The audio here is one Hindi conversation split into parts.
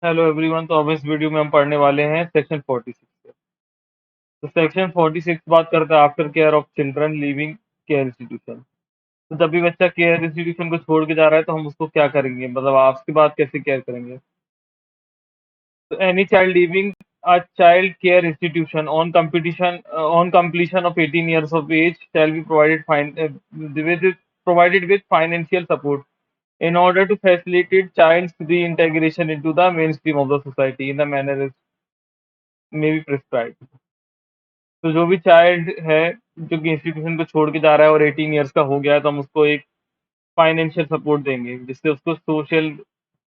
Hello everyone. तो अब इस वीडियो में हम पढ़ने वाले हैं सेक्शन 46 से। तो सेक्शन 46 बात करता है after care of children living care institution. तो जब भी बच्चा केयर इंस्टीट्यूशन को छोड़ के जा रहा है तो हम उसको क्या करेंगे, मतलब आपके बाद कैसे केयर करेंगे। तो any child living a child care institution on completion of 18 years of age shall be provided with financial support in order to facilitate child's reintegration into the mainstream of the society in the manner as may be prescribed। तो जो भी चाइल्ड है जो कि इंस्टीट्यूशन को छोड़ के जा रहा है और 18 ईयर्स का हो गया है तो हम उसको एक फाइनेंशियल सपोर्ट देंगे जिससे उसको सोशल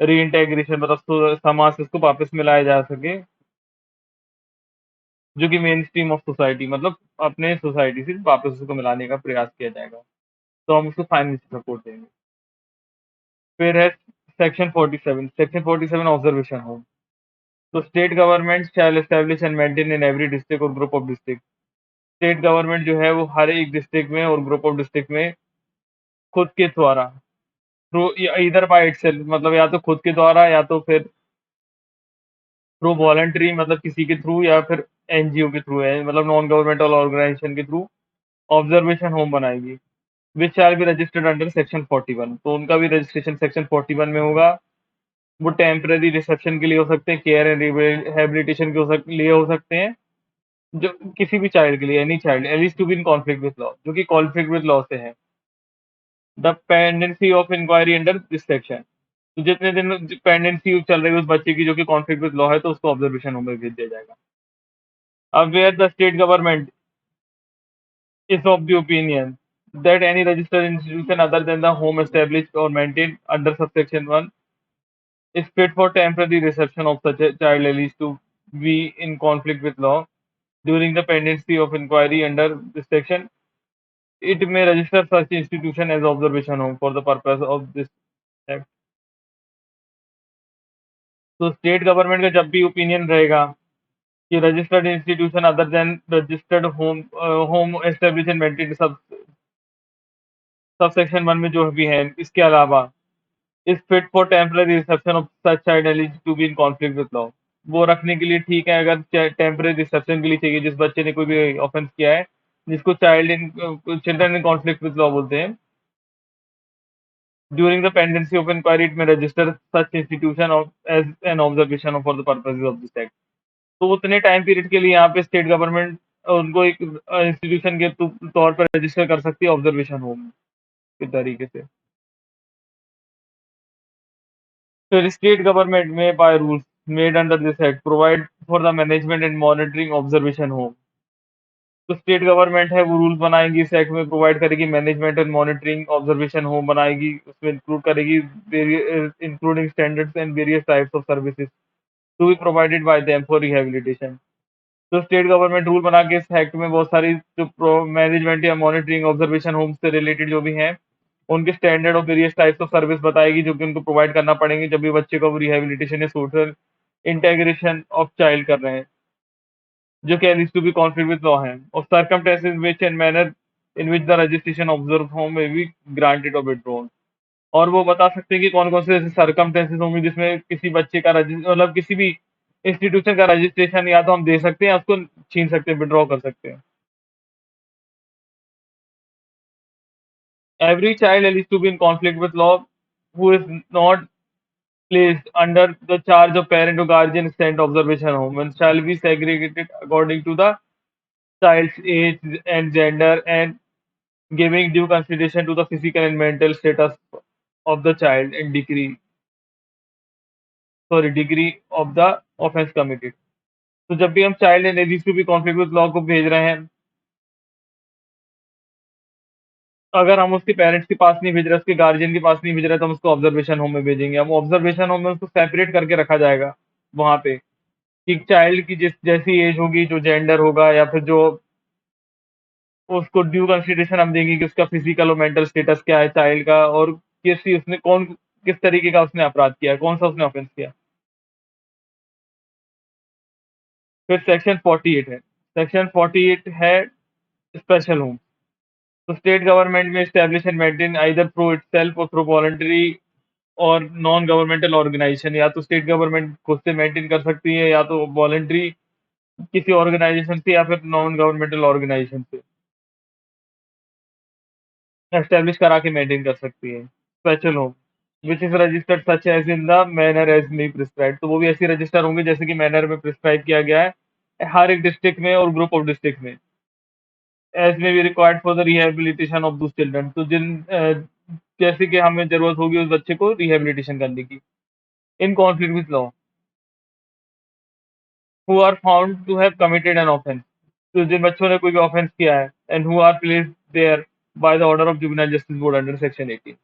रीइंटेग्रेशन, मतलब समाज से उसको वापस मिलाया जा सके, जो कि मेन स्ट्रीम ऑफ सोसाइटी, मतलब अपने सोसाइटी से वापस उसको मिलाने का प्रयास किया जाएगा। तो हम उसको फाइनेंशियल सपोर्ट देंगे। फिर है सेक्शन 47 ऑब्जर्वेशन होम। तो state government shall establish and maintain in every district और group of district. State government जो है वो हर एक डिस्ट्रिक्ट में और ग्रुप ऑफ डिस्ट्रिक्ट में खुद के द्वारा, थ्रू इधर बाय इटसेल्फ, मतलब या तो खुद के द्वारा या तो फिर थ्रू वॉलंटरी, मतलब किसी के थ्रू, या फिर एनजीओ के थ्रू है, मतलब नॉन गवर्नमेंटल ऑर्गेनाइजेशन के थ्रू ऑब्जर्वेशन होम बनाएगी। Which shall be registered under section 41। तो उनका भी रजिस्ट्रेशन सेक्शन 41 में होगा। वो टेम्पररी रिसेप्शन के लिए हो सकते हैं, केयर एंड रिहेबिलिटेशन के लिए हो सकते हैं, जो किसी भी चाइल्ड के लिए, any child alleged to be in conflict with law, जो कि कॉन्फ्लिक्ट विद लॉ से है। The pendency of inquiry under this section. तो जितने दिन पेंडेंसी चल रही है उस बच्चे की जो कि कॉन्फ्लिक्ट विद लॉ है तो उसको ऑब्जर्वेशन होम में भेज दिया जाएगा। अब where the state government is of the opinion that any registered institution other than the home established or maintained under subsection 1 is fit for temporary reception of such a child alleged to be in conflict with law during the pendency of inquiry under this section, it may register such institution as observation home for the purpose of this act। तो स्टेट गवर्नमेंट का जब भी ओपिनियन रहेगा कि registered institution other than registered home establish and maintain sub section 1 में जो भी है इसके अलावा is fit for temporary reception of such child eligible to be in conflict with law. वो रखने के लिए ठीक है अगर टेम्पररी रिसेप्शन के लिए चाहिए, जिस बच्चे ने कोई भी ऑफेंस किया है, जिसको children in conflict with law बोलते हैं। During the pendency of inquiry it में register such institution of as an observation for the purposes of this act. तो उतने टाइम पीरियड के लिए यहाँ पे स्टेट गवर्नमेंट उनको एक इंस्टीट्यूशन के तौर पर रजिस्टर कर सकती है ऑब्जर्वेशन होम के तरीके से। फिर state government may by rules made under this act provide for the management and monitoring observation home. तो स्टेट गवर्नमेंट है वो रूल्स बनाएगी, इस एक्ट में प्रोवाइड करेगी, management and monitoring observation home बनाएगी, उसमें इंक्लूड करेगी including standards and various types of services to be provided by them for rehabilitation. तो स्टेट गवर्नमेंट रूल बना के इस एक्ट में बहुत सारी जो मैनेजमेंट या मॉनिटरिंग ऑब्जर्वेशन होम से रिलेटेड जो भी हैं उनके स्टैंडर्ड और वेरियस टाइप्स ऑफ सर्विस बताएगी जो कि उनको प्रोवाइड करना पड़ेंगे जब भी बच्चे को रिहेबिलिटेशन या सोशल इंटेग्रेशन ऑफ चाइल्ड कर रहे हैं, जो कि alleged to be conflict with law है, और circumstances which and manner in which the registration observe home may be granted और विथड्रॉन। और वो बता सकते हैं कि कौन कौन से ऐसे सर्कमस्टेंसेस होंगे जिसमें किसी बच्चे का मतलब किसी भी इंस्टीट्यूशन का रजिस्ट्रेशन या तो हम दे सकते हैं या उसको छीन सकते हैं, विड्रॉ कर सकते हैं। Every child alleged to be in conflict with law who is not placed under the charge of parent or guardian sent observation home and shall be segregated according to the child's age and gender and giving due consideration to the physical and mental status of the child and degree of the offense committed। तो जब भी हम child and alleged to be conflict with law को भेज रहे हैं, अगर हम उसके पेरेंट्स के पास नहीं भेज रहे, उसके गार्जियन के पास नहीं भेज रहे, तो हम उसको ऑब्जर्वेशन होम में भेजेंगे। हम ऑब्जर्वेशन होम में उसको सेपरेट करके रखा जाएगा वहां पे कि चाइल्ड की जिस जैसी एज होगी, जो जेंडर होगा, या फिर जो उसको ड्यू कंसिडरेशन हम देंगे कि उसका फिजिकल और मेंटल स्टेटस क्या है चाइल्ड का, और किस तरीके का उसने अपराध किया है, कौन सा उसने ऑफेंस किया। फिर सेक्शन 48 है। सेक्शन 48 है स्पेशल होम। तो स्टेट गवर्नमेंट में establish and maintain either through itself और थ्रू वॉलंटरी और नॉन गवर्नमेंटल ऑर्गेनाइजेशन, या तो स्टेट गवर्नमेंट खुद से मेंटेन कर सकती है या तो वॉलंटरी किसी ऑर्गेनाइजेशन से या फिर नॉन गवर्नमेंटल ऑर्गेनाइजेशन से एस्टेब्लिश करा के मेंटेन कर सकती है। Special home which is registered such as in the manner as may prescribe, तो वो भी ऐसे रजिस्टर होंगे जैसे कि मैनर में प्रिस्क्राइब किया गया है हर एक डिस्ट्रिक्ट में और ग्रुप ऑफ डिस्ट्रिक्ट में, as may be required for the rehabilitation of those children, तो जैसे कि हमें जरूरत होगी उस बच्चे को रिहेबिलिटेशन करने की in conflict with law, who are found to have committed an offence, तो जिन बच्चों ने कोई भी ऑफेंस किया है, and who are placed there by the order of juvenile justice board under section 18,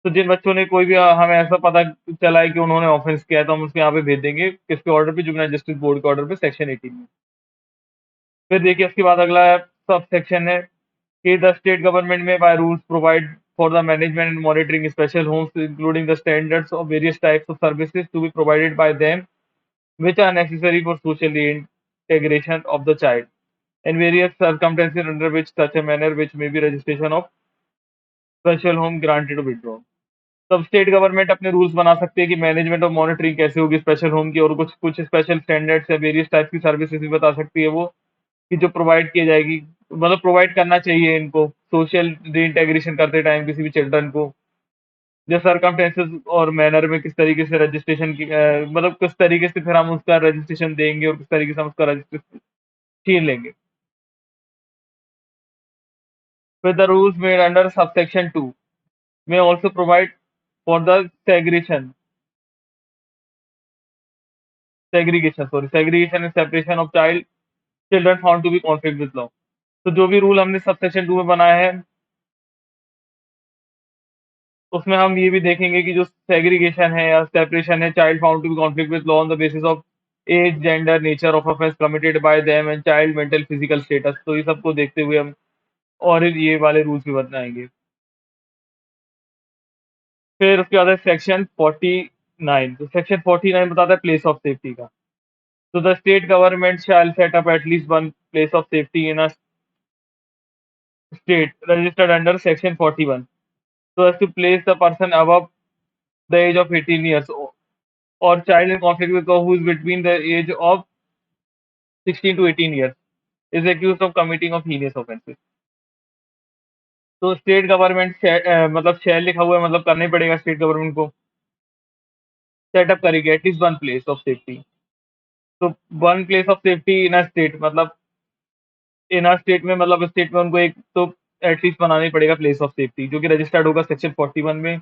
तो जिन बच्चों ने कोई भी हमें ऐसा पता चला है कि उन्होंने ऑफेंस किया है तो हम उसके यहाँ पे भेज देंगे किसके ऑर्डर पे, जुवेनाइल जस्टिस बोर्ड के ऑर्डर पे सेक्शन 18 में। फिर देखिए उसके बाद अगला सब सेक्शन है कि the state government may by rules provide for the management and monitoring special homes including the standards of various types of services to be provided by them which are necessary for social integration of the child and various circumstances under which such a manner which may be registration of special home granted or withdrawn। तब स्टेट गवर्नमेंट अपने रूल्स बना सकती है कि मैनेजमेंट और मॉनिटरिंग कैसे होगी स्पेशल होम की, और कुछ कुछ स्पेशल स्टैंडर्ड्स या वेरियस टाइप की सर्विसेज भी बता सकती है वो कि जो प्रोवाइड की जाएगी, मतलब प्रोवाइड करना चाहिए इनको सोशल रीइंटेग्रेशन करते टाइम किसी भी चिल्ड्रन को, जो सर्कमस्टेंसेस और मैनर में किस तरीके से रजिस्ट्रेशन की मतलब किस तरीके से फिर हम उसका रजिस्ट्रेशन देंगे और किस तरीके से हम उसका रजिस्ट्रेशन छीन लेंगे। फिर the rules made under subsection 2 may also provide for the segregation and separation of children found to be conflict with law। तो जो भी रूल हमने सबसेक्शन 2 में बनाया है उसमें हम ये भी देखेंगे कि जो सेग्रीगेशन है या सेपरेशन है child found to be conflict with law on the basis of age, gender, nature of offence committed by them and child mental physical status, तो ये सबको देखते हुए हम और ये वाले रूल्स भी बनाएंगे। फिर उसके बाद है सेक्शन 49, तो सेक्शन 49 बताता है प्लेस ऑफ सेफ्टी का। तो the state government shell set up at least one place of safety in a state registered under section 41 so as to place the person above the age of 18 years or child in conflict with law who is between the age of 16 to 18 years is accused of committing of heinous offenses। तो स्टेट गवर्नमेंट मतलब शहर लिखा हुआ है, मतलब करना ही पड़ेगा स्टेट गवर्नमेंट को, सेटअप करेगी at least one place of safety. तो one place of safety in a state मतलब इन अ स्टेट में, मतलब स्टेट में उनको एक तो एटलीस्ट बनाना ही पड़ेगा प्लेस ऑफ सेफ्टी जो कि रजिस्टर्ड होगा सेक्शन 41 में,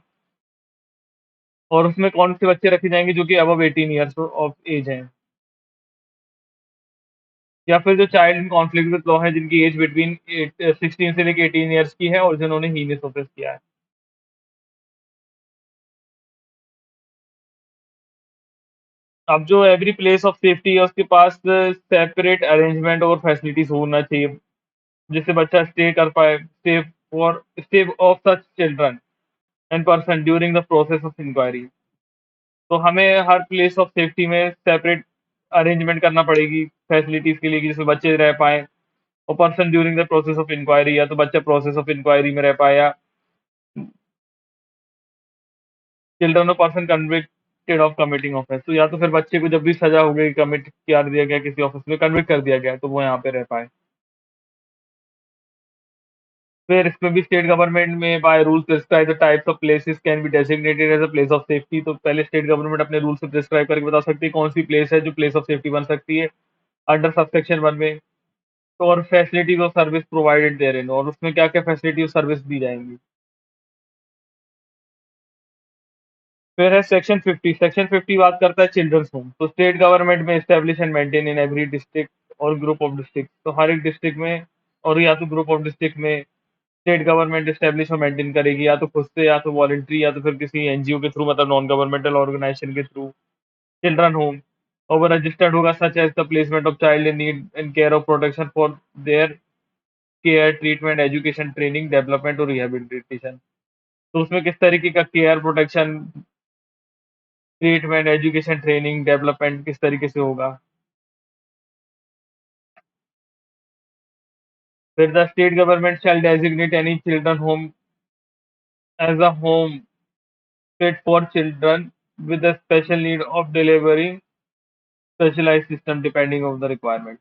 और उसमें कौन से बच्चे रखे जाएंगे जो कि अबव 18 ईयर्स ऑफ एज हैं, या फिर जो child in conflict with law है जिनकी एज बिटवीन 16 से लेकर 18 ईयर्स की है और जिन्होंने हीनियस ऑफेंस किया है। अब जो एवरी प्लेस ऑफ सेफ्टी है उसके पास सेपरेट अरेंजमेंट और फैसिलिटीज होना चाहिए जिससे बच्चा स्टे कर पाए safe for safe of such children and person during the process of inquiry. तो हमें हर प्लेस ऑफ सेफ्टी में सेपरेट अरेंजमेंट करना पड़ेगी फैसिलिटीज के लिए कि जिसमें बच्चे रह पाए, और person during the process of inquiry, या तो बच्चा प्रोसेस ऑफ इंक्वायरी में रह पाए, या चिल्ड्रन और person convicted of committing offence, तो या तो फिर बच्चे को जब भी सजा हो गई कमिट कर दिया गया किसी ऑफेंस में, कन्विक्ट कर दिया गया तो वो यहाँ पे रह पाए। फिर इसमें भी state government may by rule prescribe the types of places can be designated as a place of safety, तो पहले स्टेट गवर्नमेंट अपने रूल से प्रिस्क्राइब करके बता सकती है कौन सी प्लेस है जो प्लेस ऑफ सेफ्टी बन सकती है अंडर सबसेक्शन 1 में, तो और फैसिलिटीज और सर्विस प्रोवाइडेड देयर इन, और उसमें क्या क्या फैसिलिटी और सर्विस दी जाएंगी। फिर है सेक्शन 50, सेक्शन 50 बात करता है चिल्ड्रंस होम, तो स्टेट गवर्नमेंट में establish and maintain in every district और ग्रुप ऑफ डिस्ट्रिक्ट, तो हर एक डिस्ट्रिक्ट में और या तो ग्रुप ऑफ डिस्ट्रिक्ट में स्टेट गवर्नमेंट एस्टेब्लिश और मेंटेन करेगी, या तो खुद से या तो वॉलंटरी या तो फिर किसी एनजीओ के थ्रू, मतलब नॉन गवर्नमेंटल ऑर्गेनाइजेशन के थ्रू चिल्ड्रन होम, और वो रजिस्टर्ड होगा such as the placement of child in need and care of protection for their care treatment education training development और रिहेबिलिटेशन। तो उसमें किस तरीके का care protection treatment education training development किस तरीके से होगा। फिर the state government shall designate any children home as a home fit for children with a special need of delivering specialized system depending on the requirement.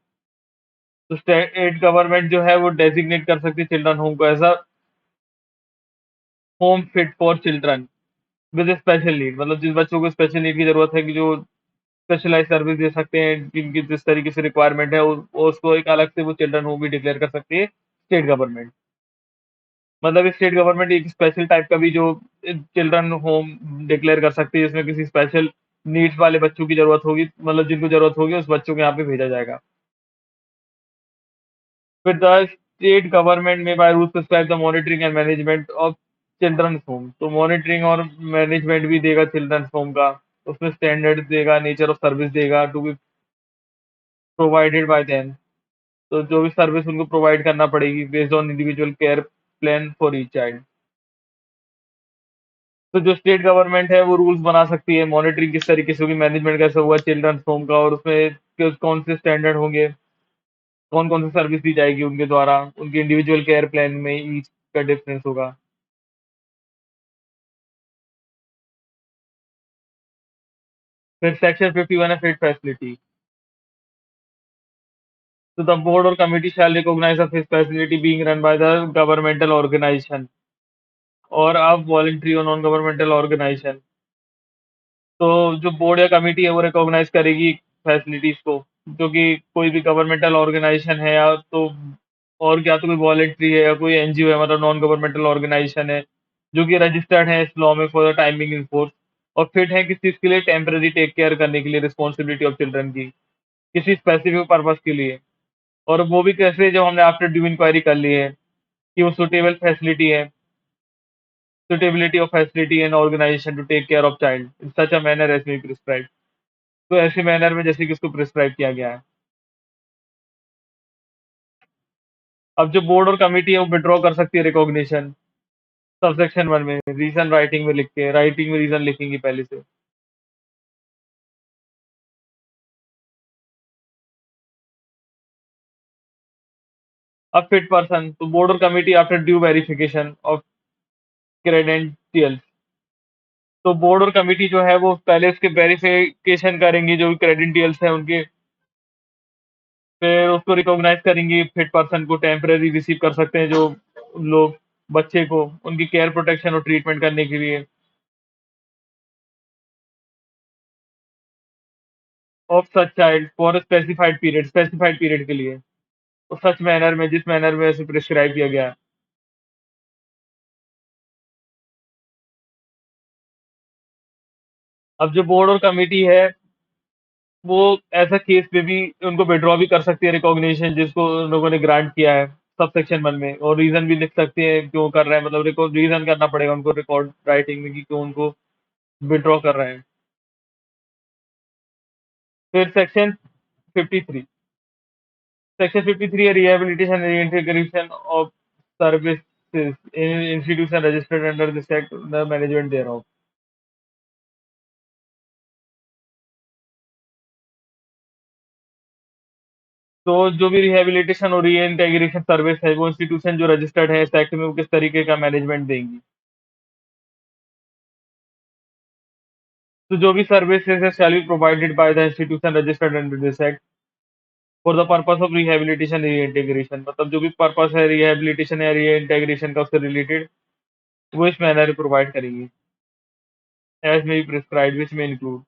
तो स्टेट गवर्नमेंट जो है वो डेजिग्नेट कर सकती है चिल्ड्रन होम को as a home fit for children with special need, मतलब जिस बच्चों को स्पेशल नीड की जरूरत है कि जो स्पेशलाइज सर्विस दे सकते हैं, जिनकी जिस तरीके से रिक्वायरमेंट है उसको एक अलग से वो चिल्ड्रन होम भी डिक्लेयर कर सकती है स्टेट गवर्नमेंट। मतलब स्टेट गवर्नमेंट एक स्पेशल टाइप का भी जो चिल्ड्रन होम डिक्लेयर कर सकती है जिसमें किसी स्पेशल नीड्स वाले बच्चों की जरूरत होगी, मतलब जिनको जरूरत होगी उस बच्चों को यहाँ पे भेजा जाएगा। फिर the state government may by rules prescribe the monitoring and management of children's home, तो मॉनिटरिंग और मैनेजमेंट भी देगा चिल्ड्रंस होम का, उसमें स्टैंडर्ड देगा, नेचर ऑफ सर्विस देगा to be provided by them, तो जो भी सर्विस उनको प्रोवाइड करना पड़ेगी based on individual care plan for each child. तो जो स्टेट गवर्नमेंट है वो रूल्स बना सकती है, मॉनिटरिंग किस तरीके से होगी, मैनेजमेंट कैसे होगा चिल्ड्रंस होम का, और उसमें कौन से स्टैंडर्ड होंगे, कौन कौन सी सर्विस दी जाएगी उनके द्वारा, उनके इंडिविजुअल केयर प्लान में ईच का डिफरेंस होगा। फिर सेक्शन 51 है फिट फैसिलिटी, तो द बोर्ड और committee shall recognise the fit facility being run by the governmental organisation और अब वॉलंटरी और नॉन गवर्नमेंटल ऑर्गेनाइजेशन। तो जो बोर्ड या कमिटी है वो रिकॉग्नाइज करेगी फैसिलिटीज को, जो कि कोई भी गवर्नमेंटल ऑर्गेनाइजेशन है या तो और क्या, तो कोई वॉलंटरी है या कोई एनजीओ है, मतलब नॉन गवर्नमेंटल ऑर्गेनाइजेशन है जो कि रजिस्टर्ड है इस लॉ में for the timing in force, और फिट है किस चीज के लिए, टेम्पररी टेक केयर करने के लिए रिस्पॉन्सिबिलिटी ऑफ चिल्ड्रन की, किसी स्पेसिफिक पर्पज के लिए। और वो भी कैसे, जब हमने आफ्टर ड्यू इंक्वायरी कर ली है कि वो सुटेबल फैसिलिटी है, suitability of facility and organization to take care of child in such a manner as may be prescribed, तो ऐसे मैनर में जैसे कि इसको प्रिस्क्राइब किया गया है। अब जो बोर्ड और कमिटी है वो विड्रॉ कर सकती है रिकॉग्निशन सबसेक्शन 1 में रीजन राइटिंग में लिख के, राइटिंग में रीजन लिखेंगी पहले से। अब फिट पर्सन, तो बोर्ड और committee after due verification of credentials, तो बोर्ड और कमिटी जो है वो पहले उसके वेरिफिकेशन करेंगे जो भी क्रेडेंशियल्स हैं उनके, फिर उसको रिकॉग्नाइज करेंगी फिट पर्सन को, टेम्पररी रिसीव कर सकते हैं जो लोग बच्चे को उनकी केयर प्रोटेक्शन और ट्रीटमेंट करने के लिए of such child for specified period के लिए, तो सच मैनर में, जिस मैनर में ऐसे प्रिस्क्राइब किया गया है। अब जो बोर्ड और कमिटी है वो ऐसा केस पे भी उनको विड्रॉ भी कर सकती है रिकॉग्निशन जिसको उन लोगों ने ग्रांट किया है सब सेक्शन 1 में, और रीजन भी लिख सकते हैं क्यों कर रहे हैं, मतलब रीजन करना पड़ेगा उनको रिकॉर्ड राइटिंग में कि क्यों उनको विड्रॉ कर रहे हैं। फिर सेक्शन 53 है rehabilitation integration of services in institution registered under this act the management thereof, तो जो भी रिहेबिलिटेशन और रीइंटीग्रेशन सर्विस है वो इंस्टीट्यूशन जो रजिस्टर्ड है इस एक्ट में वो किस तरीके का मैनेजमेंट देंगी। तो जो भी सर्विसेज है shall be provided by the institution registered under this act for the purpose of rehabilitation reintegration, मतलब जो भी पर्पस है रिहेबिलिटेशन या रीइंटीग्रेशन का उससे रिलेटेड वो इस मैनर में प्रोवाइड करेंगी एज में बी प्रिस्क्राइब विच में इंक्लूड।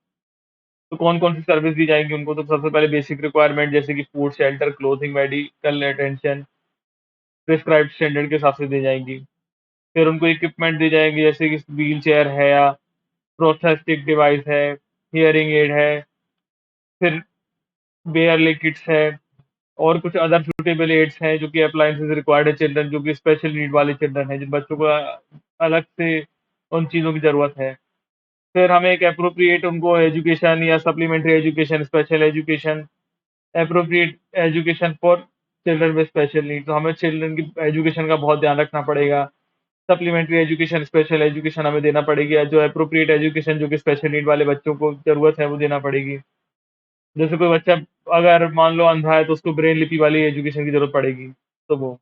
तो कौन कौन सी सर्विस दी जाएंगी उनको, तो सबसे पहले बेसिक रिक्वायरमेंट जैसे कि food, shelter, clothing, medical attention prescribed standard के हिसाब से दी जाएंगी। फिर उनको इक्विपमेंट दी जाएंगे जैसे कि व्हील चेयर है या प्रोस्थेटिक डिवाइस है, हियरिंग एड है, फिर बेयरली किट्स है, और कुछ अदर सुटेबल एड्स हैं जो कि अप्लायंसेस रिक्वायर्ड है चिल्ड्रन, जो कि स्पेशल नीड वाले चिल्ड्रन हैं जिन बच्चों को अलग से उन चीज़ों की ज़रूरत है। फिर हमें एक अप्रोप्रिएट उनको एजुकेशन या supplementary education, special education, appropriate education for children with special need, तो हमें चिल्ड्रन की एजुकेशन का बहुत ध्यान रखना पड़ेगा। सप्लीमेंट्री एजुकेशन, स्पेशल एजुकेशन हमें देना पड़ेगी, या जो एप्रोप्रिएट एजुकेशन जो कि स्पेशल नीड वाले बच्चों को ज़रूरत है वो देना पड़ेगी। जैसे कोई बच्चा अगर मान लो अंधा है तो उसको ब्रेन लिपि वाली एजुकेशन की ज़रूरत पड़ेगी, तो वो।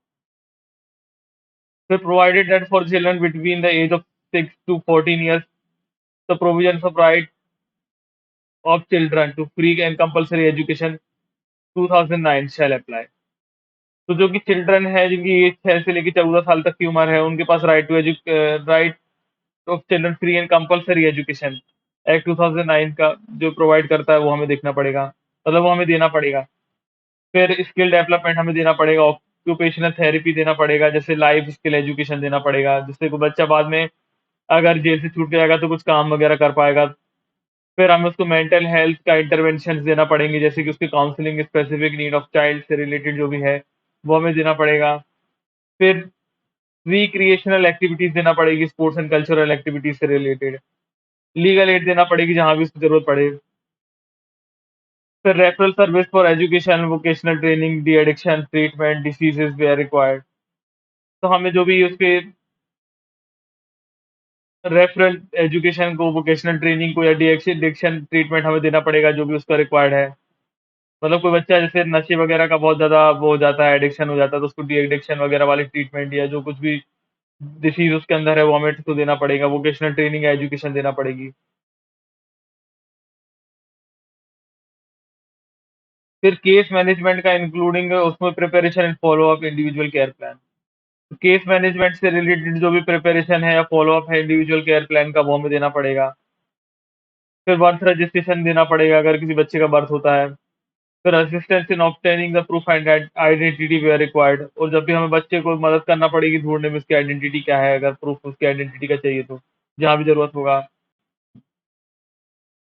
फिर provided that for children between the age of 6 to 14 years the provision of right of children to free and compulsory education 2009 shall apply. तो जो कि चिल्ड्रन है जिनकी एज 6 से लेकर 14 साल तक की उम्र है, उनके पास right of children free and compulsory education act 2009 का जो प्रोवाइड करता है वो हमें देखना पड़ेगा, मतलब वो हमें देना पड़ेगा। फिर स्किल डेवलपमेंट हमें देना पड़ेगा, ऑक्यूपेशनल थेरेपी देना पड़ेगा, जैसे लाइफ स्किल एजुकेशन देना पड़ेगा, जिससे कोई बच्चा बाद में अगर जेल से छूट जाएगा तो कुछ काम वगैरह कर पाएगा। फिर हमें उसको मेंटल हेल्थ का इंटरवेंशन देना पड़ेंगे, जैसे कि उसकी counselling, specific need of child से रिलेटेड जो भी है वो हमें देना पड़ेगा। फिर रिक्रिएशनल एक्टिविटीज देना पड़ेगी, स्पोर्ट्स एंड कल्चरल एक्टिविटीज से रिलेटेड। लीगल एड देना पड़ेगी जहां भी उसकी जरूरत पड़े। फिर referral service for education, vocational training, de addiction treatment, diseases where required. तो हमें जो भी उसके रेफरल एजुकेशन को, वोकेशनल ट्रेनिंग को या डी एडिक्शन ट्रीटमेंट हमें देना पड़ेगा जो भी उसका रिक्वायर्ड है। मतलब कोई बच्चा जैसे नशे वगैरह का बहुत ज़्यादा वो हो जाता है, एडिक्शन हो जाता है, तो उसको डी एडिक्शन वगैरह वाली ट्रीटमेंट या जो कुछ भी डिसीज़ उसके अंदर है वो हमें उसको देना पड़ेगा, वोकेशनल ट्रेनिंग या एजुकेशन देना पड़ेगी। फिर केस मैनेजमेंट का इंक्लूडिंग उसमें preparation and follow up individual care plan. Case management से रिलेटेड जो भी प्रिपरेशन है या फ़ॉलो अप है इंडिविजुअल केयर प्लान का वो हमें देना पड़ेगा। फिर बर्थ रजिस्ट्रेशन देना पड़ेगा अगर किसी बच्चे का बर्थ होता है। फिर assistance in obtaining the proof and identity where required, और जब भी हमें बच्चे को मदद करना पड़ेगी ढूंढने में उसकी आइडेंटिटी क्या है, अगर प्रूफ उसकी आइडेंटिटी का चाहिए तो जहाँ भी जरूरत होगा।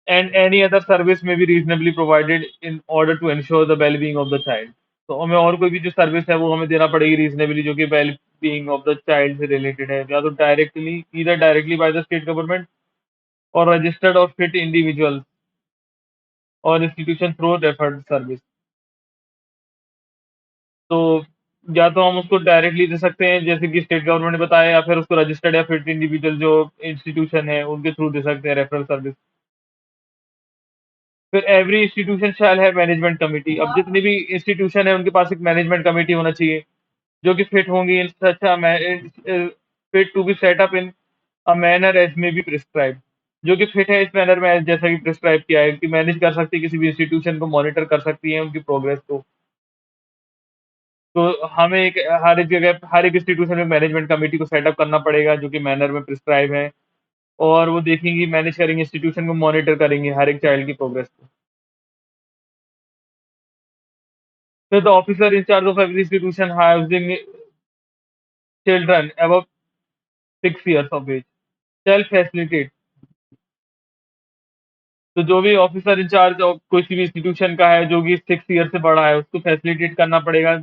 And any other service may be reasonably provided in order to ensure the well being of the child. तो हमें और कोई भी जो सर्विस है वो हमें देना पड़ेगी रीजनेबली, जो कि well being of the child से रिलेटेड है, या तो directly, either directly by the state government और रजिस्टर्ड और फिट इंडिविजुअल और इंस्टीट्यूशन थ्रू रेफर्ड सर्विस। तो या तो हम उसको डायरेक्टली दे सकते हैं जैसे कि स्टेट गवर्नमेंट ने बताया, या फिर उसको रजिस्टर्ड या फिट इंडिविजुअल जो इंस्टीट्यूशन है उनके थ्रू दे सकते हैं रेफरल सर्विस। फिर एवरी इंस्टीट्यूशन शैल है मैनेजमेंट कमेटी। अब जितनी भी इंस्टीट्यूशन है उनके पास एक मैनेजमेंट कमेटी होना चाहिए जो कि फिट होंगी in such fit to be set up in a manner as may be prescribe, जो कि फिट है इस मैनर में जैसा कि प्रिस्क्राइब किया है, कि मैनेज कर सकती है किसी भी इंस्टीट्यूशन को, मॉनिटर कर सकती है उनकी प्रोग्रेस को। तो हमें एक हर एक जगह हर एक इंस्टीट्यूशन में मैनेजमेंट कमेटी को सेटअप करना पड़ेगा जो कि मैनर में प्रिस्क्राइब है, और वो देखेंगी, मैनेज करेंगे इंस्टीट्यूशन को, मॉनिटर करेंगे हर एक चाइल्ड की प्रोग्रेस को। फिर the officer in charge of every institution housing children above 6 years of age shall facilitate. तो जो भी ऑफिसर इंचार्ज किसी भी इंस्टीट्यूशन का है जो कि 6 years से बड़ा है उसको फैसिलिटेट करना पड़ेगा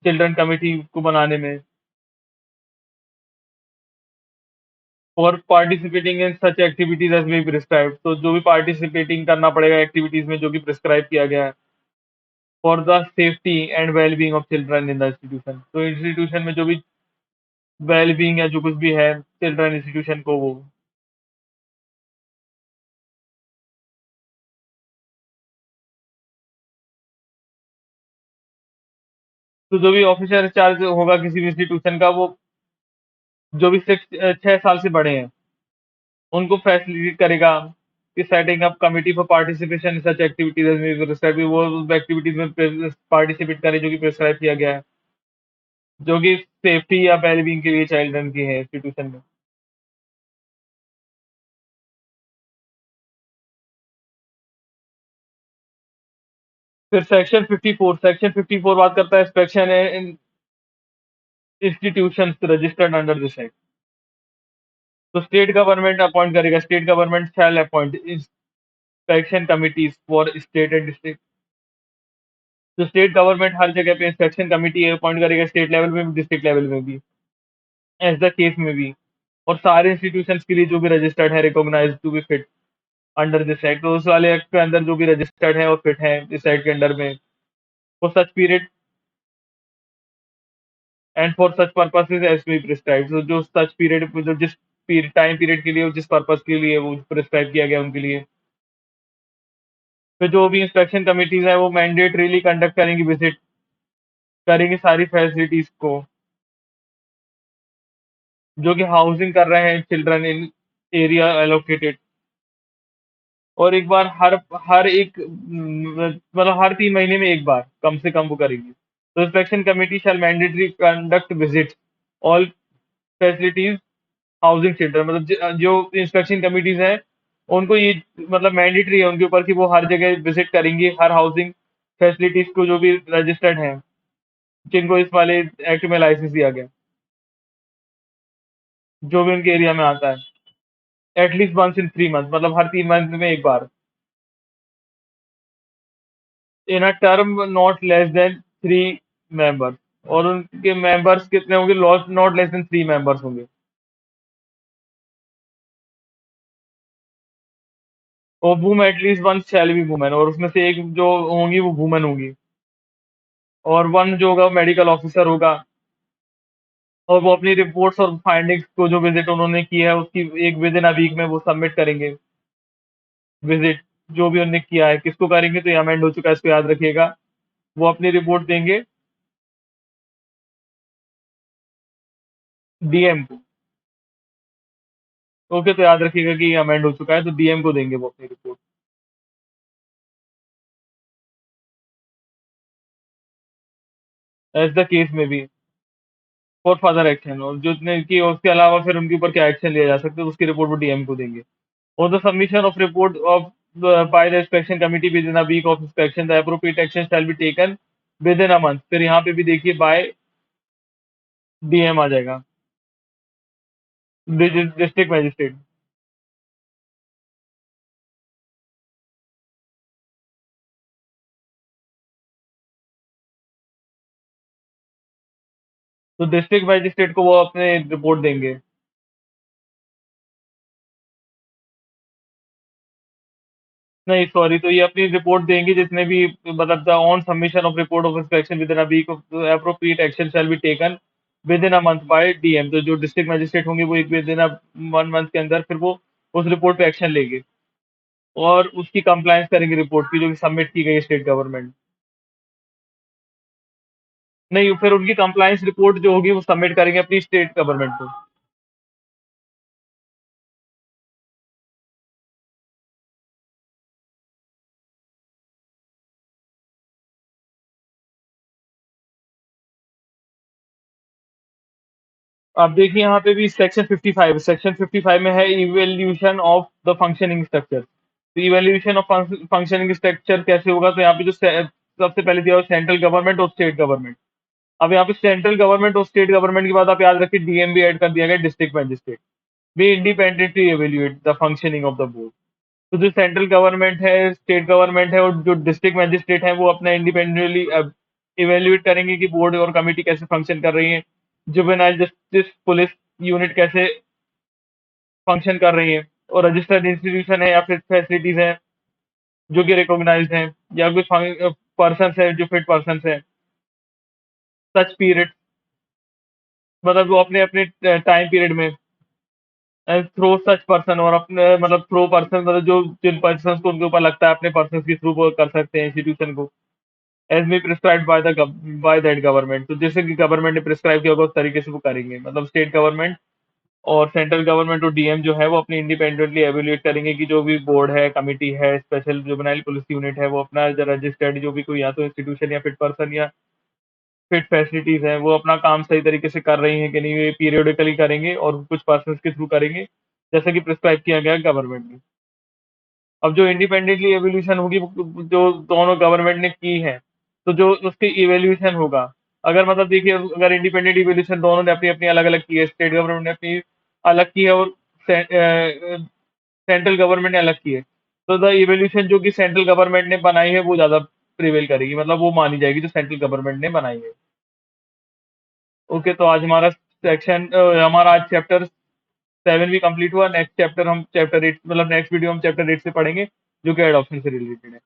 चिल्ड्रन कमेटी को बनाने में, और participating in such activities as may prescribe. तो जो भी पार्टिसिपेटिंग करना पड़ेगा एक्टिविटीज में जो कि प्रिस्क्राइब किया गया है, for the safety and well being of children in the institution. तो इंस्टीट्यूशन में जो भी वेल बीइंग या जो कुछ भी है चिल्ड्रन इंस्टीट्यूशन को वो। तो जो भी ऑफिसर इंचार्ज होगा किसी भी इंस्टीट्यूशन का, वो जो भी 6 साल से बड़े हैं उनको फैसिलिटेट करेगा कि setting up committee for participation in such activities, वो एक्टिविटीज में पार्टिसिपेट करें जो कि प्रिस्क्राइब किया गया है, जो कि सेफ्टी या वेलबींग के लिए चिल्ड्रन की है इंस्टीट्यूशन में। फिर सेक्शन 54 बात करता है inspection in institution registered under this act. तो स्टेट गवर्नमेंट अपॉइंट करेगा, state government shall appoint inspection committees for state and district. तो स्टेट गवर्नमेंट हर जगह पे इंस्पेक्शन कमिटी अपॉइंट करेगा, स्टेट लेवल में भी डिस्ट्रिक्ट लेवल में भी, एज द केस में भी, और सारे इंस्टीट्यूशन के लिए जो भी रजिस्टर्ड है, recognise to be fit under this act. तो उस वाले एक्ट के अंदर जो भी रजिस्टर्ड है और फिट है इस एक्ट के अंडर में, वो such period and for such purposes as be prescribe. तो जो सच पीरियड जो जिस टाइम पीरियड के लिए जिस पर्पस के लिए वो प्रिस्क्राइब किया गया उनके लिए। फिर जो भी इंस्पेक्शन कमिटीज है वो मैंडेटरीली कंडक्ट करेंगी, विजिट करेंगे सारी फैसिलिटीज को जो कि हाउसिंग कर रहे हैं चिल्ड्रन इन एरिया एलोकेटेड। और एक बार हर हर एक मतलब हर 3 महीने में एक बार कम से कम वो करेंगे। तो inspection committee shall mandatory conduct visits all facilities housing centre, मतलब जो इंस्पेक्शन कमिटीज हैं उनको ये मतलब मैंडेटरी है उनके ऊपर कि वो हर जगह विजिट करेंगी, हर हाउसिंग फैसिलिटीज को जो भी रजिस्टर्ड हैं, जिनको इस वाले एक्ट में लाइसेंस दिया गया, जो भी उनके एरिया में आता है। एटलीस्ट वंस इन 3 मंथ, मतलब हर 3 मंथ में एक बार। In a term not less than 3 members, और उनके मेंबर्स कितने होंगे? नॉट लेस देन 3 मेंबर्स होंगे। और whom at least one shall be women, और उसमें से एक जो होंगी वो वुमेन होगी। और वन जो होगा मेडिकल ऑफिसर होगा, और वो अपनी रिपोर्ट्स और फाइंडिंग्स को जो विजिट उन्होंने की है उसकी एक विद इन अ वीक में वो सबमिट करेंगे। विजिट जो भी उन्होंने किया है, किसको करेंगे? तो ये अमेंड हो चुका है, इसको याद रखिएगा। वो अपनी रिपोर्ट देंगे डीएम को। ओके, तो याद रखिएगा कि ये अमेंड हो चुका है, तो डीएम को देंगे वो अपनी रिपोर्ट एज द केस में भी फॉर फर्दर एक्शन। और जितने की उसके अलावा फिर उनके ऊपर क्या एक्शन लिया जा सकता है, तो उसकी रिपोर्ट वो डीएम को देंगे। और the submission of report of by the inspection committee within a week of inspection the appropriate action shall be taken within a month. फिर यहाँ पे भी देखिए बाय डीएम आ जाएगा, डिस्ट्रिक्ट मजिस्ट्रेट। तो डिस्ट्रिक्ट मजिस्ट्रेट को वो अपने रिपोर्ट देंगे। नहीं सॉरी, तो ये अपनी रिपोर्ट देंगे जितने भी, मतलब the on submission of report of inspection within a week of appropriate action shall be taken within a month by DM. तो जो डिस्ट्रिक्ट मजिस्ट्रेट होंगे वो एक विद इन अ 1 मंथ के अंदर फिर वो उस रिपोर्ट पे एक्शन लेंगे, और उसकी कंप्लायंस करेंगे रिपोर्ट की, जो कि सबमिट की गई है स्टेट गवर्नमेंट। नहीं, फिर उनकी कंप्लायंस रिपोर्ट जो होगी वो सबमिट करेंगे अपनी स्टेट गवर्नमेंट को। अब देखिए यहाँ पे भी सेक्शन 55 में है evaluation of the functioning structure. तो इवेल्यूशन ऑफ फंक्शनिंग स्ट्रक्चर कैसे होगा? तो यहाँ पे जो सबसे पहले दिया हुआ सेंट्रल गवर्नमेंट और स्टेट गवर्नमेंट। अब यहाँ पे सेंट्रल गवर्नमेंट और स्टेट गवर्नमेंट के बाद आप याद रखिए डीएम भी ऐड कर दिया गया, district magistrate. Way independently evaluate the functioning of the board. तो जो सेंट्रल गवर्नमेंट है, स्टेट गवर्नमेंट है, और जो डिस्ट्रिक्ट मजिस्ट्रेट है, वो अपना इंडिपेंडेंटली इवेल्युएट करेंगे कि बोर्ड और कमिटी कैसे फंक्शन कर रही है, जुवेनाइल जस्टिस पुलिस यूनिट कैसे फंक्शन कर रही है, और रजिस्टर्ड इंस्टीट्यूशन है या फिर फैसिलिटीज है जो कि रिकॉग्नाइज्ड हैं, या कुछ पर्सन है जो फिट पर्सन है, सच पीरियड, मतलब वो अपने अपने टाइम पीरियड में थ्रो सच पर्सन, और अपने मतलब थ्रो पर्सन मतलब जो जिन पर्सन को उनके ऊपर लगता है अपने पर्सन के थ्रू वो कर सकते हैं इंस्टीट्यूशन को, as be prescribe by that government. तो जैसे कि गवर्नमेंट ने प्रिस्क्राइब किया होगा उस तरीके से वो करेंगे। मतलब स्टेट गवर्नमेंट और सेंट्रल गवर्नमेंट और डीएम जो है वो अपनी इंडिपेंडेंटली एवेल्युएट करेंगे कि जो भी बोर्ड है, कमिटी है, स्पेशल जुवेनाइल पुलिस यूनिट है, वो अपना रजिस्टर्ड जो भी कोई या तो इंस्टीट्यूशन या फिट पर्सन या फिट फैसिलिटीज है, वो अपना काम सही तरीके से कर रही हैं कि नहीं, ये पीरियोडिकली करेंगे और कुछ पर्सन के थ्रू करेंगे, जैसा कि प्रिस्क्राइब किया गया है गवर्नमेंट ने। अब जो इंडिपेंडेंटली एवोल्यूशन होगी जो दोनों गवर्नमेंट ने की है, तो जो उसकी इवेल्यूशन होगा, अगर मतलब देखिए अगर इंडिपेंडेंट इवेल्यूशन दोनों ने अपनी अपनी अलग अलग की है, स्टेट गवर्नमेंट ने अपनी अलग की है और सेंट्रल गवर्नमेंट ने अलग की है, तो द इवेल्यूशन जो कि सेंट्रल गवर्नमेंट ने बनाई है वो ज्यादा प्रिवेल करेगी, मतलब वो मानी जाएगी जो सेंट्रल गवर्नमेंट ने बनाई है। ओके, तो आज हमारा सेक्शन हमारा आज चैप्टर 7 भी कंप्लीट हुआ। नेक्स्ट चैप्टर हम चैप्टर 8, मतलब नेक्स्ट वीडियो हम चैप्टर 8 से पढ़ेंगे, जो कि एडॉप्शन से रिलेटेड है।